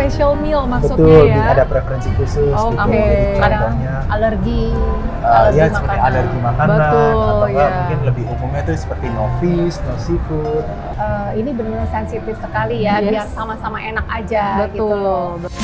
special meal maksudnya Betul, ya? ada preferensi khusus gitu. Oke. Jadi Kadang contohnya alergi ya seperti alergi makanan Betul, atau enggak ya. mungkin lebih umumnya tuh seperti no fish, no seafood. Ini benar-benar sensitif sekali ya, Yes. biar sama-sama enak aja gitu loh. Betul.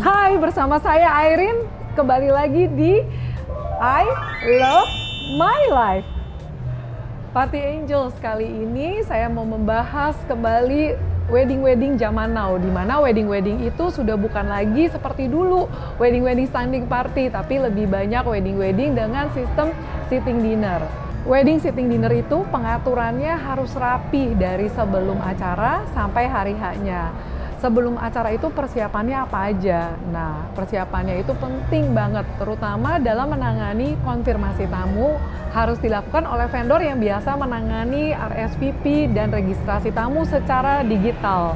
Hai, bersama saya Airin, kembali lagi di I Love My Life. Party Angels, kali ini saya mau membahas kembali wedding-wedding zaman now, di mana wedding-wedding itu sudah bukan lagi seperti dulu wedding-wedding standing party, tapi lebih banyak wedding-wedding dengan sistem sitting dinner. Wedding sitting dinner itu pengaturannya harus rapi dari sebelum acara sampai hari H-nya. Sebelum acara itu persiapannya apa aja? Nah, persiapannya itu penting banget, terutama dalam menangani konfirmasi tamu harus dilakukan oleh vendor yang biasa menangani RSVP dan registrasi tamu secara digital.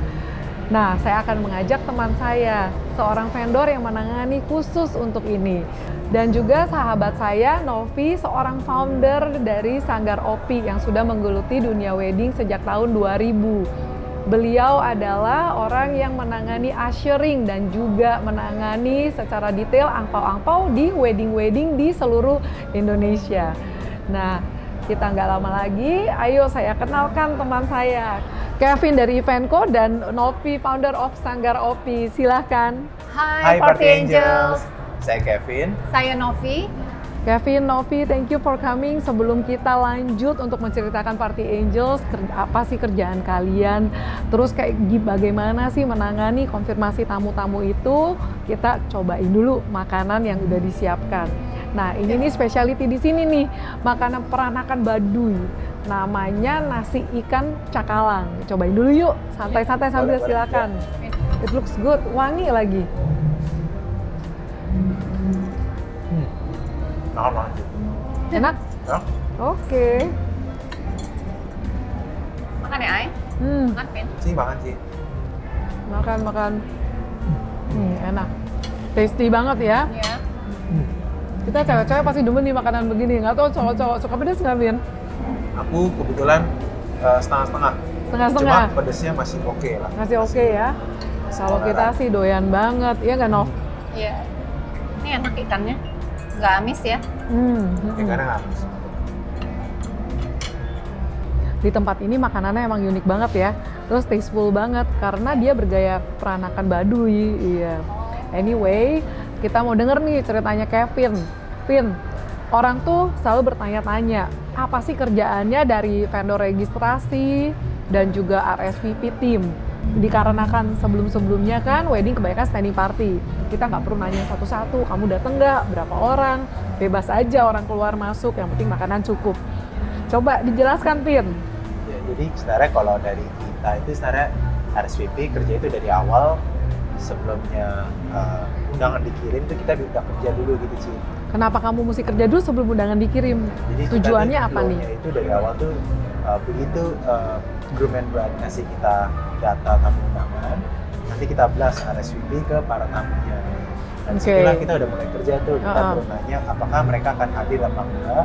Nah, saya akan mengajak teman saya, seorang vendor yang menangani khusus untuk ini. Dan juga sahabat saya, Novi, seorang founder dari Sanggar Opi yang sudah menggeluti dunia wedding sejak tahun 2000. Beliau adalah orang yang menangani ushering dan juga menangani secara detail angpau-angpau di wedding-wedding di seluruh Indonesia. Nah, kita nggak lama lagi, ayo saya kenalkan teman saya, Kevin dari Eventco dan Novi, founder of Sanggar Opi. Silahkan. Hai Party Angels. Saya Kevin. Saya Novi. Kevin, Novi, thank you for coming. Sebelum kita lanjut untuk menceritakan Party Angels, apa sih kerjaan kalian? Terus kayak bagaimana sih menangani konfirmasi tamu-tamu itu? Kita cobain dulu makanan yang udah disiapkan. Nah, ini nih specialty di sini nih, makanan peranakan Baduy. Namanya nasi ikan cakalang. Cobain dulu yuk, santai-santai sambil Boleh, silakan. It looks good, wangi lagi. Enak? Ya. Oke. Makan ya, Ay? Makan, Vin? Sih makan sih. Makan. Enak. Tasty banget ya. Iya. Kita cewek-cewek pasti demen nih makanan begini. Nggak tahu cowok-cowok suka pedas nggak, Vin? Aku kebetulan setengah-setengah. Setengah-setengah. Cuma pedesnya masih oke lah. Masih oke ya. Kalau kita sih doyan banget, iya nggak, Nov? Iya. Ini enak ikannya. Nggak amis ya. Ikannya nggak habis. Di tempat ini makanannya emang unik banget ya. Terus tasteful banget karena dia bergaya peranakan Baduy. Iya. Anyway, kita mau denger nih ceritanya Kevin. Vin, orang tuh selalu bertanya-tanya, apa sih kerjaannya dari vendor registrasi dan juga RSVP tim? Dikarenakan sebelum-sebelumnya kan wedding kebanyakan standing party. Kita nggak perlu nanya satu-satu, kamu dateng nggak, berapa orang, bebas aja orang keluar masuk, yang penting makanan cukup. Coba dijelaskan, Vin. Ya, jadi sebenarnya kalau dari kita itu sebenarnya RSVP kerja itu dari awal sebelumnya undangan dikirim tuh kita udah kerja dulu gitu sih. Kenapa kamu mesti kerja dulu sebelum undangan dikirim? Jadi Tujuannya kita apa nih? Itu dari awal tuh begitu groom and bride ngasih kita data tamu undangan, nanti kita blast RSVP ke para tamunya. Dan setelah kita udah mulai kerja tuh, kita baru nanya apakah mereka akan hadir apa enggak.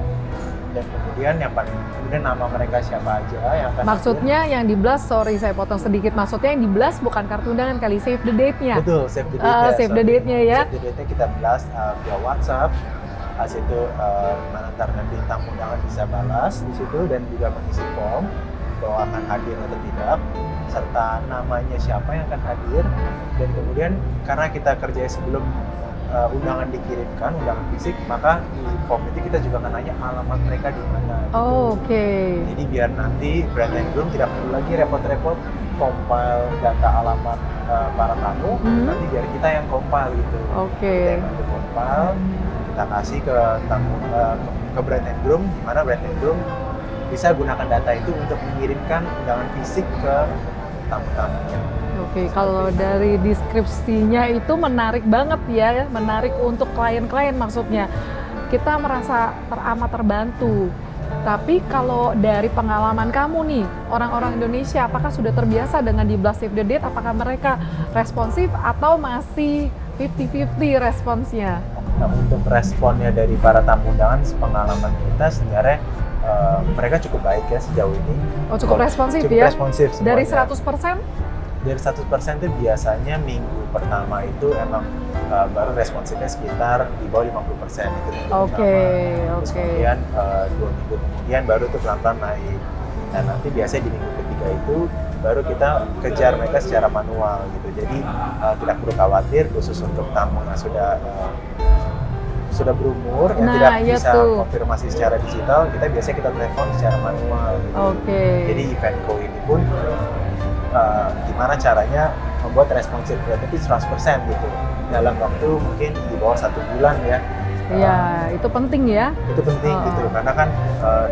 Dan kemudian yang paling kemudian nama mereka siapa aja yang akan Maksudnya yang di blast, sorry saya potong sedikit, maksudnya yang di blast bukan kartu undangan kali, save the date-nya. Betul, save the date-nya. Save the date-nya ya. Save the date-nya kita blast via WhatsApp. Di situ mana ntar nanti tamu undangan bisa balas di situ dan juga mengisi form bahwa akan hadir atau tidak, serta namanya siapa yang akan hadir. Dan kemudian karena kita kerja sebelum undangan dikirimkan, undangan fisik, maka di form itu kita juga akan nanya alamat mereka di mana. Gitu. Oke. Jadi biar nanti bride and groom tidak perlu lagi repot-repot compile data alamat para tamu, nanti biar kita yang compile gitu. Oke. Kita yang bantu compile, kita kasih ke tamu ke brand and groom, di mana brand and groom bisa gunakan data itu untuk mengirimkan undangan fisik ke tamu-tamunya. Oke, kalau dari deskripsinya itu menarik banget ya, menarik untuk klien-klien maksudnya. Kita merasa teramat terbantu. Tapi kalau dari pengalaman kamu nih, orang-orang Indonesia apakah sudah terbiasa dengan di Blast Save the Date? Apakah mereka responsif atau masih 50-50 responsnya? Nah, untuk responnya dari para tamu undangan, pengalaman kita sebenarnya mereka cukup baik ya sejauh ini. Oh, cukup responsif cukup ya? Responsif semuanya. Dari 100%? Dari 100% itu biasanya minggu pertama itu emang baru responsifnya sekitar di bawah 50% itu. Oke. Kemudian 2 minggu kemudian baru tuh pelan-pelan naik. Dan nanti biasanya di minggu ketiga itu baru kita kejar mereka secara manual gitu. Jadi tidak perlu khawatir khusus untuk tamu yang sudah berumur yang tidak bisa konfirmasi secara digital, kita telepon secara manual gitu. Oke. Jadi Eventco ini pun gimana caranya membuat responsif rate itu 100% gitu dalam waktu mungkin di bawah 1 bulan ya. Iya, itu penting ya. Itu penting gitu karena kan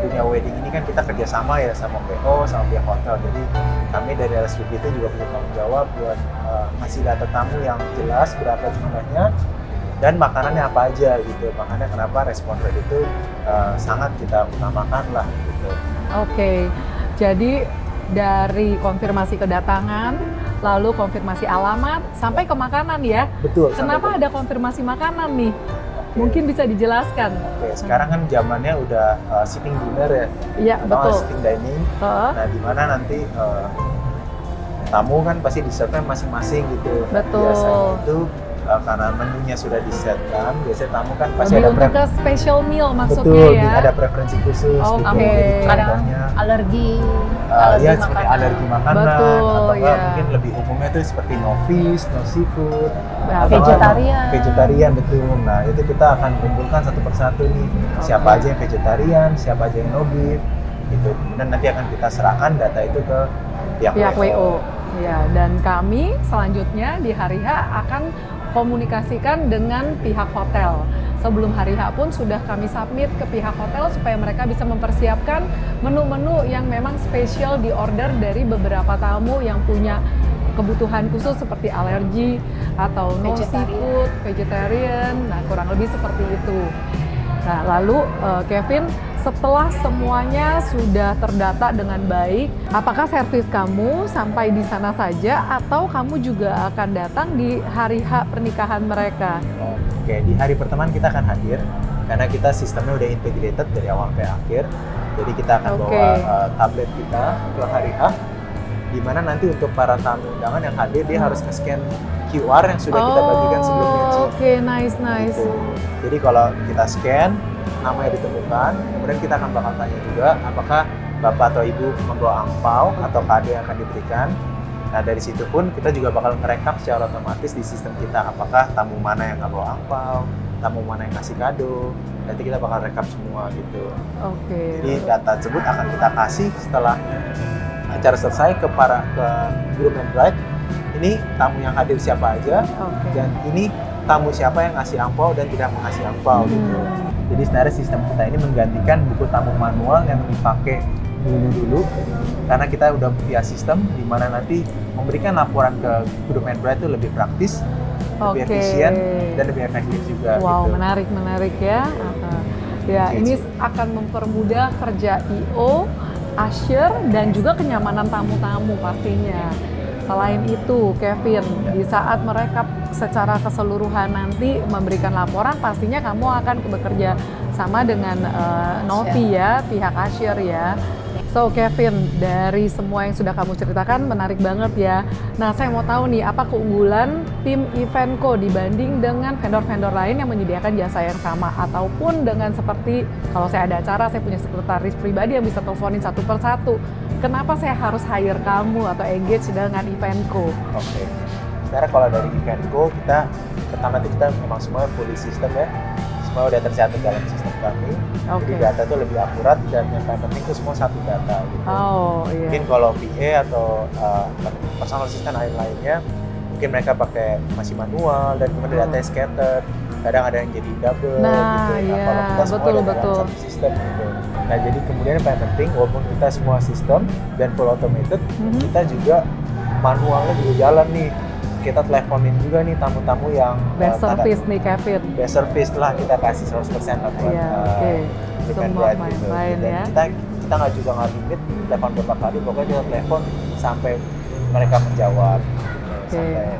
dunia wedding ini kan kita kerjasama ya sama WO, sama pihak hotel. Jadi kami dari LSVP itu juga punya tanggung jawab buat ngasih data tamu yang jelas berapa jumlahnya dan makanannya apa aja gitu. Makanya kenapa respon rate itu sangat kita utamakan lah gitu. Oke, jadi dari konfirmasi kedatangan, lalu konfirmasi alamat, sampai ke makanan ya? Betul. Kenapa ada konfirmasi makanan nih? Mungkin bisa dijelaskan. Oke, sekarang kan zamannya udah sitting dinner ya? Iya, betul. Sitting dining. Nah, di mana nanti tamu kan pasti di-serve-nya masing-masing gitu. Betul. Biasanya itu karena menunya sudah disetkan, biasanya tamu kan pasti lebih ada untuk ke special meal maksudnya betul, ya? ada preferensi khusus gitu. Oke. Jadi Ada contohnya alergi ya seperti alergi makanan Betul, atau ya. mungkin lebih umumnya tuh seperti no fish, no seafood, Nah, atau vegetarian. betul. Nah, itu kita akan kumpulkan satu persatu nih. Siapa aja yang vegetarian, siapa aja yang no beef gitu. Dan nanti akan kita serahkan data itu ke pihak WO. Ya, dan kami selanjutnya di hari H akan komunikasikan dengan pihak hotel. Sebelum hari H pun sudah kami submit ke pihak hotel supaya mereka bisa mempersiapkan menu-menu yang memang spesial di order dari beberapa tamu yang punya kebutuhan khusus seperti alergi atau no seafood, vegetarian. Nah, kurang lebih seperti itu. Nah, lalu Kevin, setelah semuanya sudah terdata dengan baik, apakah servis kamu sampai di sana saja atau kamu juga akan datang di hari H pernikahan mereka? Oke, di hari pertama kita akan hadir karena kita sistemnya udah integrated dari awal sampai akhir. Jadi kita akan bawa tablet kita ke hari H, di mana nanti untuk para tamu undangan yang hadir dia harus nge-scan QR yang sudah kita bagikan sebelumnya. Oke, nice. Gitu. Jadi kalau kita scan, namanya ditemukan, kemudian kita akan bakal tanya juga apakah bapak atau ibu membawa angpau atau kado yang akan diberikan. Nah, dari situ pun kita juga bakal merekap secara otomatis di sistem kita apakah tamu mana yang nggak bawa angpau, tamu mana yang kasih kado. Nanti kita bakal rekap semua gitu. Oke. Jadi data tersebut akan kita kasih setelah acara selesai ke groom and bride. Ini tamu yang hadir siapa aja, dan ini tamu siapa yang ngasih angpau dan tidak mengasih angpau gitu. Jadi sebenarnya sistem kita ini menggantikan buku tamu manual yang dipakai dulu karena kita udah via sistem di mana nanti memberikan laporan ke groom and bride itu lebih praktis, lebih efisien dan lebih efektif juga. Wow, gitu. menarik ya. Ya, ini akan mempermudah kerja IO, usher, dan juga kenyamanan tamu-tamu pastinya. Selain itu, Kevin, di saat merekap secara keseluruhan nanti memberikan laporan, pastinya kamu akan bekerja sama dengan Novi ya, pihak usher ya. So Kevin, dari semua yang sudah kamu ceritakan menarik banget ya. Nah, saya mau tahu nih, apa keunggulan tim Eventco dibanding dengan vendor-vendor lain yang menyediakan jasa yang sama? Ataupun dengan seperti, kalau saya ada acara, saya punya sekretaris pribadi yang bisa teleponin satu persatu. Kenapa saya harus hire kamu atau engage dengan Eventco? Oke. Sekarang kalau dari Eventco, pertama kita memang semua fully system ya. Semua udah tercatat dalam sistem kami. Jadi data itu lebih akurat dan yang paling penting itu semua satu data gitu. Oh iya. Mungkin kalau PA atau personal assistant lainnya mungkin mereka pakai masih manual dan kemudian datanya scattered, kadang ada yang jadi double gitu. iya, Kalau kita semua betul, ada dalam betul. satu sistem gitu. Nah jadi kemudian yang paling penting walaupun kita semua sistem dan full automated, kita juga manualnya juga jalan nih. Kita teleponin juga nih tamu-tamu yang Best service nih Kevin. best service lah kita kasih 100% lah buat Iya, oke. depend Semua brand gitu. main-main Dan ya. kita nggak juga nggak limit telepon berapa kali, pokoknya kita telepon sampai mereka menjawab, sampai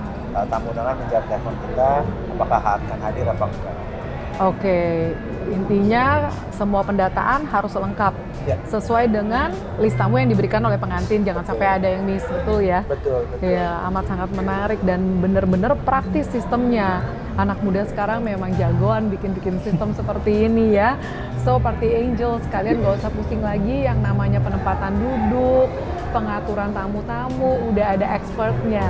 tamu undangan menjawab telepon kita, apakah akan hadir apa enggak. Oke, intinya semua pendataan harus lengkap Ya. sesuai dengan list tamu yang diberikan oleh pengantin. Jangan Betul. sampai ada yang miss, betul ya? Betul. Iya, amat sangat menarik dan benar-benar praktis sistemnya. Anak muda sekarang memang jagoan bikin-bikin sistem seperti ini ya. So, Party Angels, kalian gak usah pusing lagi yang namanya penempatan duduk, pengaturan tamu-tamu, udah ada expertnya.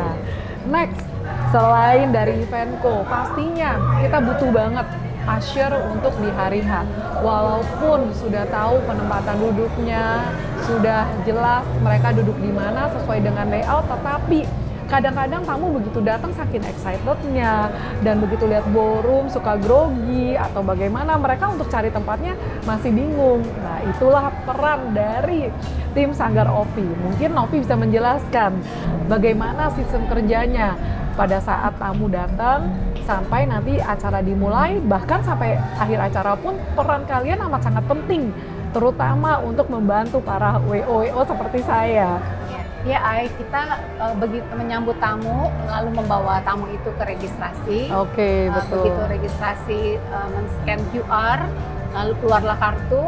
Next, selain dari Eventco, pastinya kita butuh banget usher untuk di hari H. Walaupun sudah tahu penempatan duduknya, sudah jelas mereka duduk di mana sesuai dengan layout, tetapi kadang-kadang tamu begitu datang saking excitednya dan begitu lihat ballroom suka grogi atau bagaimana mereka untuk cari tempatnya masih bingung. Nah, itulah peran dari tim Sanggar Opi. Mungkin Novi bisa menjelaskan bagaimana sistem kerjanya pada saat tamu datang sampai nanti acara dimulai, bahkan sampai akhir acara pun peran kalian amat sangat penting, terutama untuk membantu para WO seperti saya. Ya, kita begitu menyambut tamu, lalu membawa tamu itu ke registrasi. Oke, betul. Begitu registrasi, men-scan QR, lalu keluarlah kartu,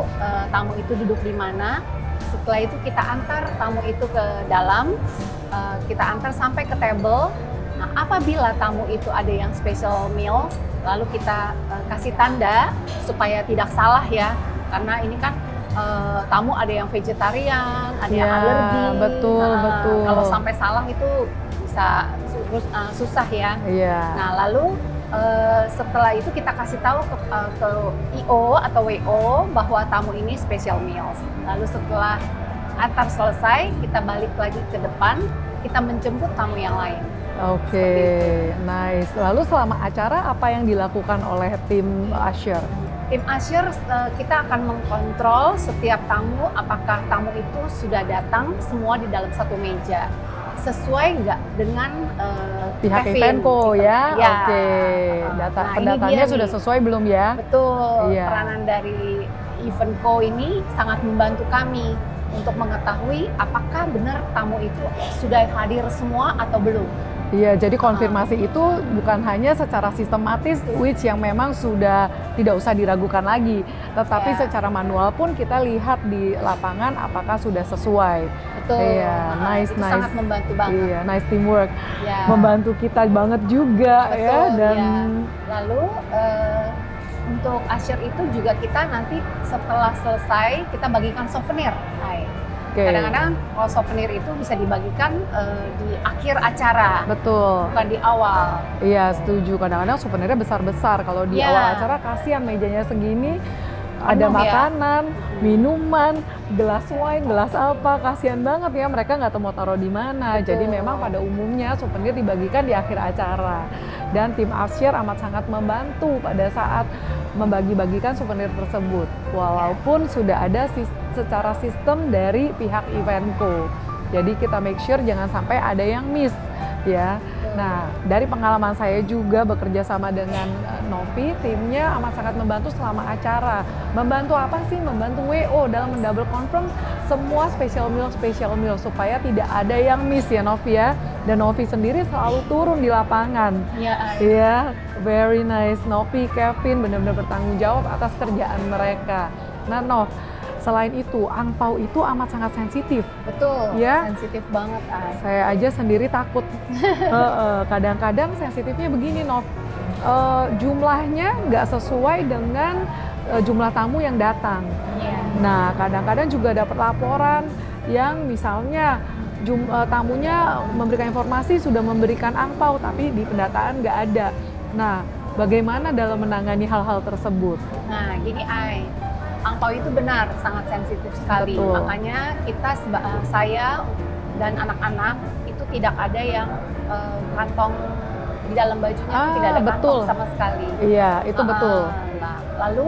tamu itu duduk di mana. Setelah itu kita antar tamu itu ke dalam, kita antar sampai ke table. Nah, apabila tamu itu ada yang special meal, lalu kita kasih tanda supaya tidak salah ya, karena ini kan tamu ada yang vegetarian, ada yang alergi. Betul, betul. Kalau sampai salah itu bisa susah ya. Iya. Nah, lalu setelah itu kita kasih tahu ke IO atau WO bahwa tamu ini special meals. Lalu setelah antar selesai, kita balik lagi ke depan, kita menjemput tamu yang lain. Oke, nice. Lalu selama acara apa yang dilakukan oleh tim usher? Tim usher kita akan mengkontrol setiap tamu, apakah tamu itu sudah datang semua di dalam satu meja. Sesuai nggak dengan Pihak Kevin, Eventco gitu. ya? Ya. Oke. Nah, Pendatanya ini dia sudah nih. sesuai belum ya? Betul, Iya. peranan dari Eventco ini sangat membantu kami untuk mengetahui apakah benar tamu itu sudah hadir semua atau belum. Iya, jadi konfirmasi itu bukan hanya secara sistematis, which yang memang sudah tidak usah diragukan lagi, tetapi Ya. secara manual pun kita lihat di lapangan apakah sudah sesuai. Betul. Iya, nice, itu nice. sangat membantu banget. Iya, nice teamwork. Ya. Membantu kita banget juga Betul, ya, dan ya. Lalu untuk usher itu juga kita nanti setelah selesai kita bagikan souvenir. Hai. oke. Kadang-kadang kalau souvenir itu bisa dibagikan di akhir acara, Betul. bukan di awal. Iya, setuju. Kadang-kadang souvenirnya besar-besar. Kalau di Iya. awal acara kasihan mejanya segini, ada Penuh ya. makanan, minuman, gelas wine, gelas apa, kasihan banget ya, mereka nggak tahu mau taruh di mana. Betul. Jadi memang pada umumnya souvenir dibagikan di akhir acara. Dan tim usher amat sangat membantu pada saat membagi-bagikan souvenir tersebut. Walaupun sudah ada secara sistem dari pihak Eventco. Jadi kita make sure jangan sampai ada yang miss ya. Nah, dari pengalaman saya juga bekerja sama dengan Novi, timnya amat sangat membantu selama acara. Membantu apa sih? Membantu WO dalam mendouble confirm semua special meal supaya tidak ada yang miss ya Novi ya. Dan Novi sendiri selalu turun di lapangan. Iya. Iya, very nice. Novi, Kevin benar-benar bertanggung jawab atas kerjaan mereka. Nah, Nov, selain itu, angpau itu amat sangat sensitif. Betul. Ya. Sensitif banget. Saya aja sendiri takut. Kadang-kadang sensitifnya begini, Nov. Jumlahnya nggak sesuai dengan jumlah tamu yang datang. Iya. Nah, kadang-kadang juga dapat laporan yang misalnya tamunya memberikan informasi sudah memberikan angpau, tapi di pendataan nggak ada. Nah, bagaimana dalam menangani hal-hal tersebut? Nah, gini angpau itu benar sangat sensitif sekali. Betul. Makanya kita saya dan anak-anak itu tidak ada yang kantong di dalam bajunya tuh tidak ada betul. kantong sama sekali. Iya, itu betul. Nah, lalu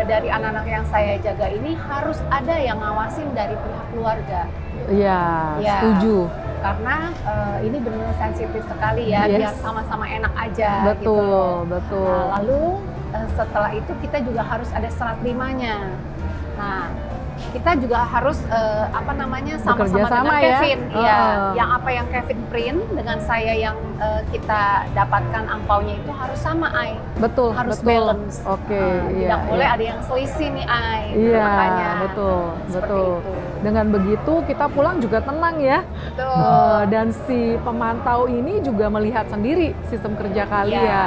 dari anak-anak yang saya jaga ini harus ada yang ngawasin dari pihak keluarga. Iya, Ya. setuju. Karena ini benar sensitif sekali ya, Yes. biar sama-sama enak aja gitu. Betul, betul. Nah, lalu setelah itu kita juga harus ada serah terimanya. Nah, kita juga harus sama-sama Bekerja sama dengan ya. Kevin, ya. Yang apa yang Kevin print dengan saya yang kita dapatkan angpaunya itu harus sama, Ai. Betul, Harus betul. balance. Oke, Tidak iya. boleh iya. ada yang selisih nih, Ai. Iya, Makanya betul, seperti betul. itu. Dengan begitu kita pulang juga tenang ya. Betul. Dan si pemantau ini juga melihat sendiri sistem kerja kalian. Ya.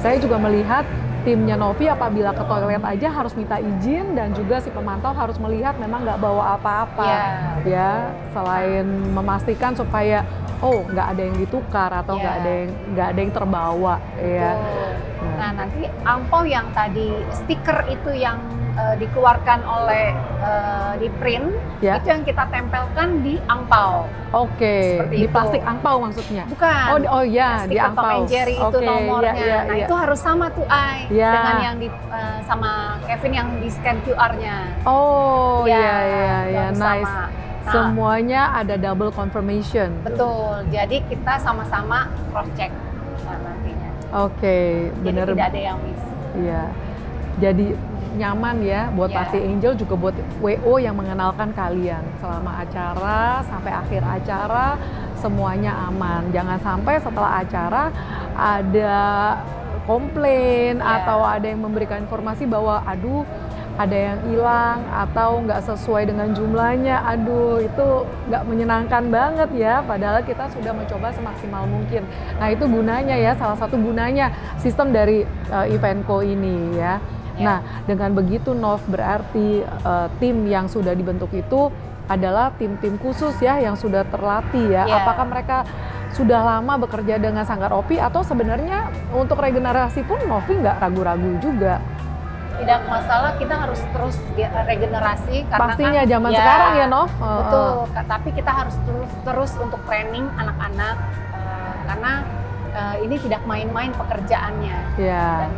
Saya juga melihat timnya Novi apabila ke toilet aja harus minta izin dan juga si pemantau harus melihat memang nggak bawa apa-apa. Ya. Ya, selain memastikan supaya nggak ada yang ditukar atau Ya. nggak ada yang terbawa ya. Betul. Nah, nanti angpau yang tadi stiker itu yang dikeluarkan oleh di print, Ya. itu yang kita tempelkan di angpau. Oke, Seperti di itu. plastik angpau maksudnya. Bukan. Oh ya, di Stiker Tom angpau. and Jerry itu Oke, nomornya. iya, Nah, iya. itu harus sama tuh, Ai. Ya. Dengan yang di sama Kevin yang di scan QR-nya. Oh Ya, iya, iya, harus nice. sama. Nah, Semuanya ada double confirmation. betul. Jadi kita sama-sama cross check nantinya. Oke, Jadi bener. tidak ada yang miss. Iya. Jadi nyaman ya buat Ya. Party Angel juga buat WO yang mengenalkan kalian selama acara sampai akhir acara semuanya aman. Jangan sampai setelah acara ada komplain Ya. atau ada yang memberikan informasi bahwa aduh ada yang hilang atau nggak sesuai dengan jumlahnya. Aduh, itu nggak menyenangkan banget ya. Padahal kita sudah mencoba semaksimal mungkin. Nah, itu gunanya ya, salah satu gunanya sistem dari Eventco ini ya. Nah, dengan begitu Nov, berarti tim yang sudah dibentuk itu adalah tim-tim khusus ya yang sudah terlatih ya. Ya. Apakah mereka sudah lama bekerja dengan Sanggar Opi atau sebenarnya untuk regenerasi pun Novi nggak ragu-ragu juga? Tidak masalah, kita harus terus regenerasi karena Pastinya kan, zaman sekarang ya Nov. Betul, tapi kita harus terus untuk training anak-anak karena ini tidak main-main pekerjaannya. Ya. Dan,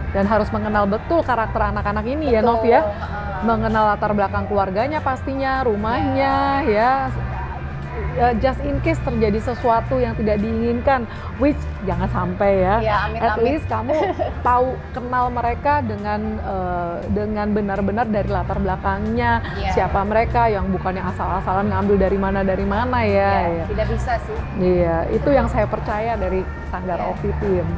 Dan harus mengenal betul karakter anak-anak ini ya Nov ya. Mengenal latar belakang keluarganya pastinya, rumahnya ya. Just in case terjadi sesuatu yang tidak diinginkan, which jangan sampai ya. Ya, amit-amit. At least kamu tahu kenal mereka dengan benar-benar dari latar belakangnya, Ya. siapa mereka yang bukan yang asal-asalan ngambil dari mana ya. Tidak bisa sih. Iya, itu yang saya percaya dari Sanggar Ya. Opi Team.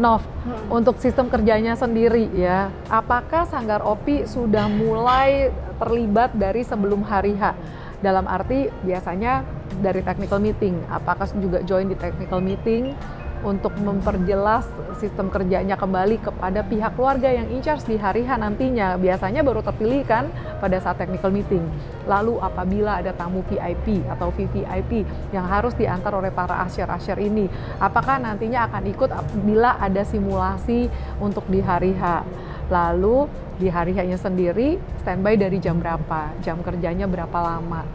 Nov, untuk sistem kerjanya sendiri ya, apakah Sanggar Opi sudah mulai terlibat dari sebelum hari H? Dalam arti biasanya dari technical meeting, apakah juga join di technical meeting untuk memperjelas sistem kerjanya kembali kepada pihak keluarga yang in charge di hari H nantinya. Biasanya baru terpilih kan pada saat technical meeting. Lalu apabila ada tamu VIP atau VVIP yang harus diantar oleh para usher-usher ini, apakah nantinya akan ikut bila ada simulasi untuk di hari H? Lalu di hari H-nya sendiri standby dari jam berapa? Jam kerjanya berapa lama?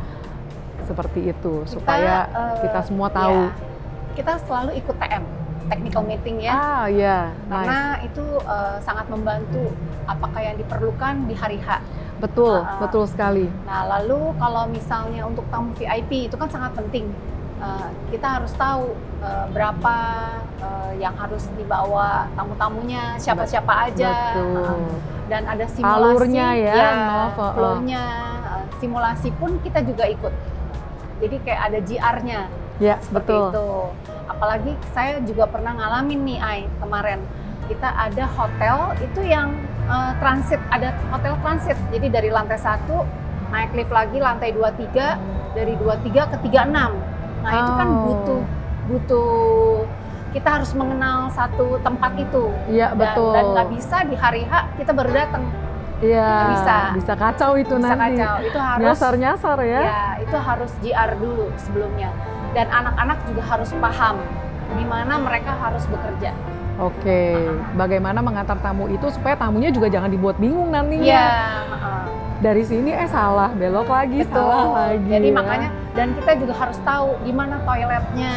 Seperti itu supaya kita semua tahu. Ya, kita selalu ikut TM, technical meeting ya. Ah ya, Karena itu sangat membantu apakah yang diperlukan di hari H. betul, betul sekali. Nah, lalu kalau misalnya untuk tamu VIP itu kan sangat penting. Kita harus tahu berapa yang harus dibawa tamu-tamunya, siapa-siapa aja. Betul. Dan ada simulasi, Alurnya ya, Nov, flow-nya, simulasi pun kita juga ikut. Jadi kayak ada GR-nya. Ya, Seperti betul. itu. Apalagi saya juga pernah ngalamin nih, Ai, kemarin. Kita ada hotel itu yang transit, ada hotel transit. Jadi dari lantai 1 naik lift lagi lantai 23, dari 23 ke 36. Nah, itu kan butuh kita harus mengenal satu tempat itu. Iya, betul. Dan nggak bisa di hari H kita baru datang. Iya, bisa. kacau itu Bisa nanti. kacau. Itu harus Nyasar-nyasar ya. Ya, itu harus GR dulu sebelumnya. Dan anak-anak juga harus paham di mana mereka harus bekerja. Oke, bagaimana mengantar tamu itu supaya tamunya juga jangan dibuat bingung nantinya. Iya. Dari sini salah, belok lagi, salah lagi. Jadi ya. makanya dan kita juga harus tahu di mana toiletnya.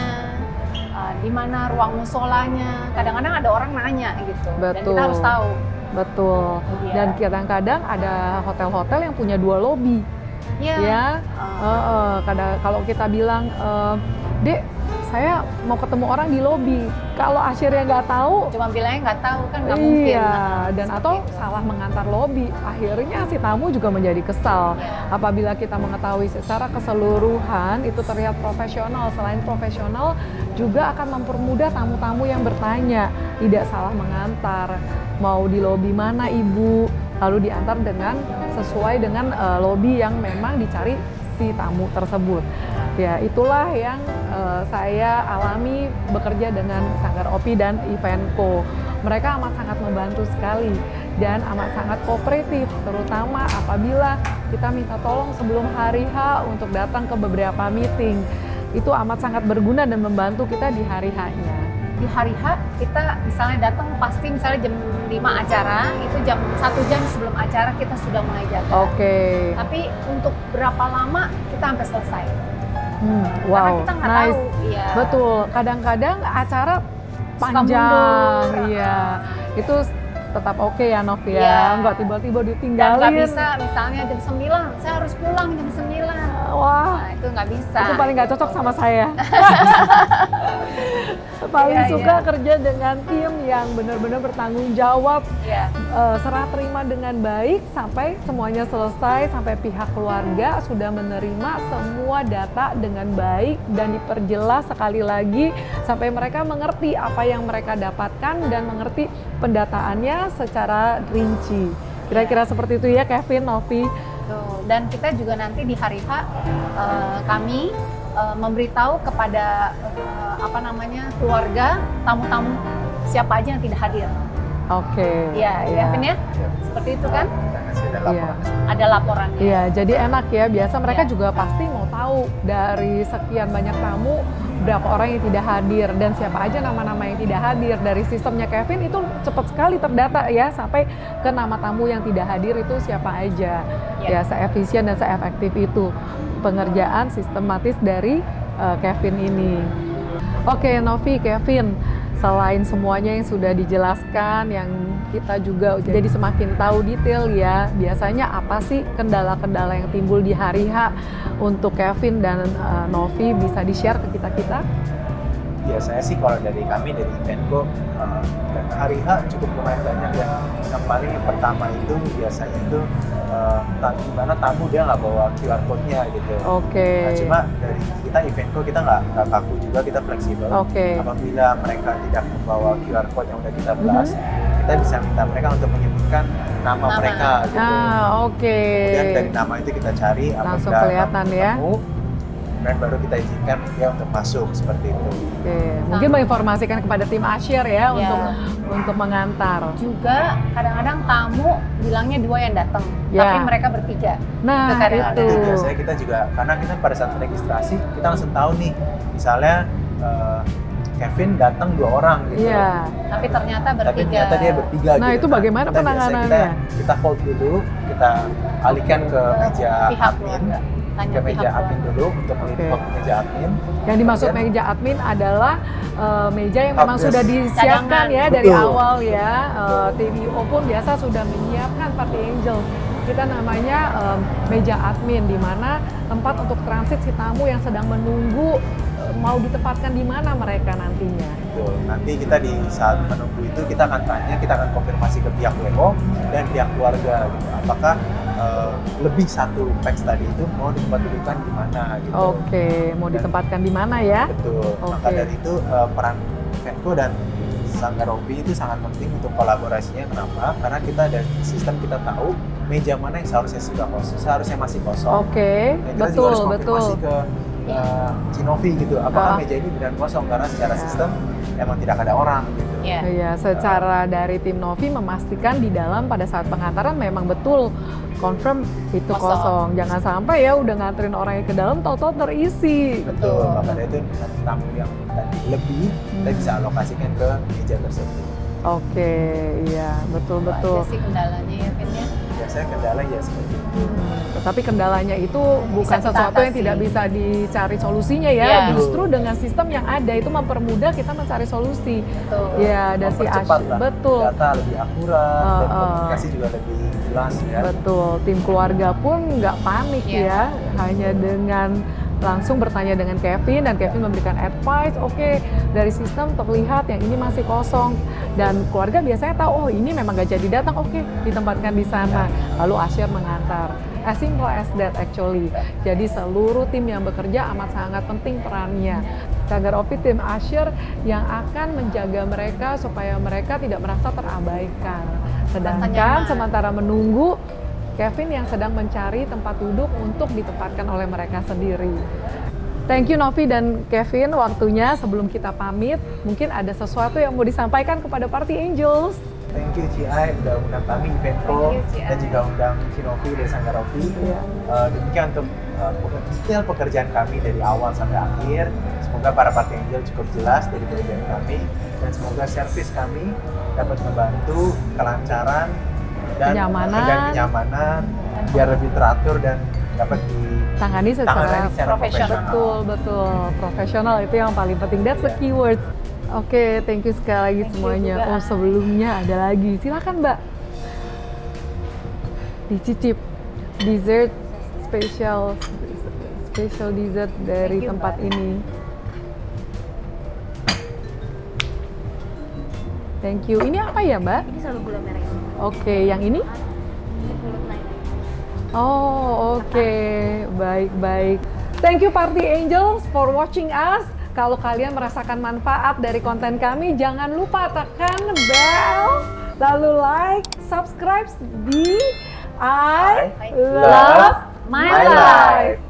di mana ruang musolanya. Kadang-kadang ada orang nanya gitu, dan Betul. kita harus tahu. Betul. Iya. Dan kadang-kadang ada hotel-hotel yang punya 2 lobi. Iya. Ya, kadang kalau kita bilang, Dek, saya mau ketemu orang di lobi. Kalau akhirnya nggak tahu, Cuma bilangnya nggak tahu kan nggak mungkin. iya, Nah, dan seperti atau itu. salah mengantar lobi, akhirnya si tamu juga menjadi kesal. Iya. Apabila kita mengetahui secara keseluruhan itu terlihat profesional, selain profesional juga akan mempermudah tamu-tamu yang bertanya, tidak salah mengantar. Mau di lobi mana Ibu? Lalu diantar dengan sesuai dengan lobi yang memang dicari si tamu tersebut. Ya, itulah yang saya alami bekerja dengan Sanggar Opi dan Eventco. Mereka amat sangat membantu sekali dan amat sangat kooperatif, terutama apabila kita minta tolong sebelum hari H untuk datang ke beberapa meeting. Itu amat sangat berguna dan membantu kita di hari H-nya. Di hari H kita misalnya datang pasti misalnya jam 5 acara, itu jam 1 jam sebelum acara kita sudah mulai jaga. Oke. Tapi untuk berapa lama kita sampai selesai. Karena Wow, kita nggak nice. tahu. Iya. Betul, kadang-kadang acara Suka panjang, mundur. iya. Itu tetap oke ya Nov ya, Iya. nggak tiba-tiba Dan ditinggalin. nggak bisa misalnya jam 9, saya harus pulang jam 9. Wah, Nah, itu nggak bisa. itu paling nggak cocok sama saya. Paling Iya, suka iya. kerja dengan tim yang benar-benar bertanggung jawab, Iya. serah terima dengan baik sampai semuanya selesai, sampai pihak keluarga sudah menerima semua data dengan baik dan diperjelas sekali lagi sampai mereka mengerti apa yang mereka dapatkan dan mengerti pendataannya secara rinci. Kira-kira seperti itu ya Kevin, Novi. Tuh. Dan kita juga nanti di hari H kami memberitahu kepada keluarga, tamu-tamu siapa aja yang tidak hadir. Oke. Iya, ya. Kevin ya? Iya. Seperti itu kan? Dan masih ada Iya. laporan. Ada laporannya. Iya, jadi enak ya. Biasa mereka Iya. juga pasti mau tahu dari sekian banyak tamu berapa orang yang tidak hadir dan siapa aja nama-nama yang tidak hadir. Dari sistemnya Kevin itu cepat sekali terdata ya sampai ke nama tamu yang tidak hadir itu siapa aja. Iya. Ya, seefisien dan seefektif itu pengerjaan sistematis dari Kevin ini. Oke, Novi, Kevin, selain semuanya yang sudah dijelaskan, yang kita juga jadi semakin tahu detail ya, biasanya apa sih kendala-kendala yang timbul di hari H untuk Kevin dan Novi bisa di-share ke kita-kita? Biasanya sih kalau dari kami, dari Eventco, hari H cukup lumayan banyak ya. Yang paling yang pertama itu biasanya itu gimana tamu dia nggak bawa QR code-nya gitu. Oke. Nah, cuma dari kita Eventco kita nggak kaku juga, kita fleksibel. Oke. Apabila mereka tidak membawa QR code yang udah kita blast, kita bisa minta mereka untuk menyebutkan nama mereka gitu. Oke. Kemudian dari nama itu kita cari Langsung apakah kelihatan tamu ya. ketemu, dan baru kita izinkan dia untuk masuk seperti itu. Oke. Mungkin menginformasikan kepada tim Asyir ya Iya. untuk mengantar. Juga kadang-kadang tamu bilangnya 2 yang datang, Ya. tapi mereka bertiga. Nah, Itu kadang-kadang. itu. Jadi biasanya kita juga, karena kita pada saat registrasi kita langsung tahu nih, misalnya Kevin datang 2 orang gitu. Iya. Tapi ternyata Tapi bertiga. ternyata dia bertiga Nah, gitu. itu bagaimana Kita biasanya penanganannya? Kita hold dulu, kita alihkan ke meja pihak admin, keluarga. Tanya ke meja pihak admin keluarga. dulu untuk melihat meja admin. Yang dimaksud Kemudian- meja admin adalah meja yang memang Helpdesk. sudah disiapkan Cadangan. ya dari Betul. awal ya. TVO pun biasa sudah menyiapkan Party Angel. Kita namanya meja admin, di mana tempat untuk transit si tamu yang sedang menunggu mau ditempatkan di mana mereka nantinya. Betul. Nanti kita di saat menunggu itu kita akan tanya, kita akan konfirmasi ke pihak WO dan pihak keluarga gitu. Apakah lebih satu PAX tadi itu mau ditempatkan di mana gitu. Oke, mau ditempatkan di mana ya? Betul. Maka Oke. dari itu peran Eventco dan Sanggar Opi itu sangat penting untuk kolaborasinya. Kenapa? Karena kita dari sistem kita tahu meja mana yang seharusnya masih kosong. Oke, Dan kita juga harus betul, betul. konfirmasi ke Cinovi gitu. Apakah Ah. meja ini benar kosong, karena secara Ya. sistem emang tidak ada orang gitu. Iya. Iya, secara dari tim Novi memastikan di dalam pada saat pengantaran memang betul confirm itu Kosong. kosong. Jangan sampai ya udah nganterin orangnya ke dalam tahu-tahu terisi. Betul. Maka dari itu nanti tamu yang tadi lebih kita bisa alokasikan ke meja tersebut. Oke, iya, betul Itu betul. aja sih kendalanya ya, Vin ya. Ya. biasanya kendala ya seperti itu. Tetapi kendalanya itu bukan kita sesuatu yang atasi. tidak bisa dicari solusinya ya. Iya. Justru dengan sistem yang ada itu mempermudah kita mencari solusi. Betul. Ya, ada si Mempercepat lah, betul. data lebih akurat dan Uh-uh. komunikasi juga lebih jelas ya. Betul, tim keluarga pun nggak panik Iya. ya, hanya dengan langsung bertanya dengan Kevin dan Kevin memberikan advice, oke, dari sistem terlihat yang ini masih kosong dan keluarga biasanya tahu, oh ini memang gak jadi datang, oke, ditempatkan di sana, lalu Asyir mengantar. As simple as that actually. Jadi seluruh tim yang bekerja amat sangat penting perannya. Sanggar Opi tim Asyir yang akan menjaga mereka supaya mereka tidak merasa terabaikan. Sedangkan nyaman. sementara menunggu, Kevin yang sedang mencari tempat duduk untuk ditempatkan oleh mereka sendiri. Thank you Novi dan Kevin, waktunya sebelum kita pamit, mungkin ada sesuatu yang mau disampaikan kepada Party Angels. Thank you Ci-Ai udah undang kami Eventco Thank you, Ci-Ai. dan juga undang Cinovi dari Sanggar Opi. Iya. Demikian untuk detail pekerjaan kami dari awal sampai akhir. Semoga para Party Angel cukup jelas dari pekerjaan kami dan semoga servis kami dapat membantu kelancaran dan kenyamanan biar lebih teratur dan dapat Tangani ditangani secara secara profesional. betul, profesional itu yang paling penting. That's the Iya. keyword. Oke, thank you sekali lagi Thank you semuanya. juga. Oh, sebelumnya ada lagi. Silakan, Mbak. Dicicip dessert special dessert dari Thank you, tempat Mbak. ini. Thank you. Ini apa ya, Mbak? Ini selalu gula merah. Oke, yang ini? Mulut naik. Oh, oke. Baik-baik. Thank you Party Angels for watching us. Kalau kalian merasakan manfaat dari konten kami, jangan lupa tekan bell, lalu like, subscribe di I Love My Life.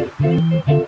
Thank you.